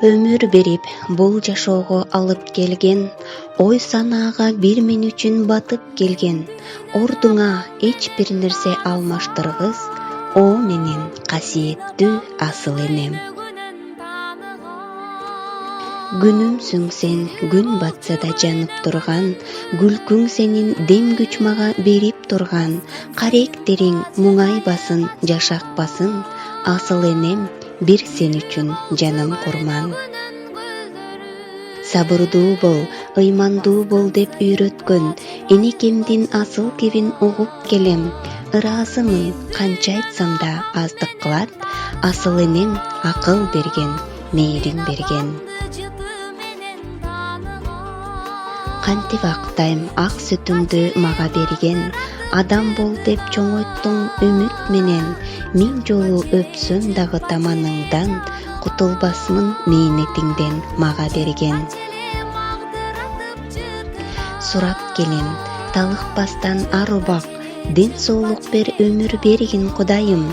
Өмүр берип бул жашоого алып келген, ой санаага бир мен үчүн батып келген, ордуңа эч бир нерсе алмаштыргыс, о менен касиеттүү асыл энем. Күнүмсүң сен күн батса да жанып турган, күлкүң сенин дем күч мага берип турган, каректериң муңайбасын, жашакпасын, асыл энем, бир сен үчүн жаным курман. Сабырдуу бол, ыймандуу бол деп үйрөткөн, энекемдин асыл кебин угуп келем, ыраазымын канча айтсам да аздык кылат, асыл энем акыл берген, мээрин берген. Кантип актайм ак сүтүңдү мага берген, адам бол деп чоңойттуң үмүт менен, миң жолу өпсөм дагы таманыңдан, кутулбасмын мээнетиңден мага берген. Сурап келем, талыкпастан ар убак, ден соолук бер өмүр бергин Кудайым,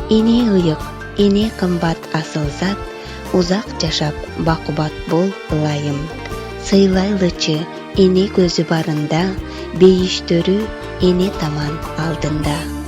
эне ыйык, эне кымбат асыл зат, узак жашап бакубат бол ылайым. Сыйлайлычы эне көзү барында, бейиштөрү эне таман алдында.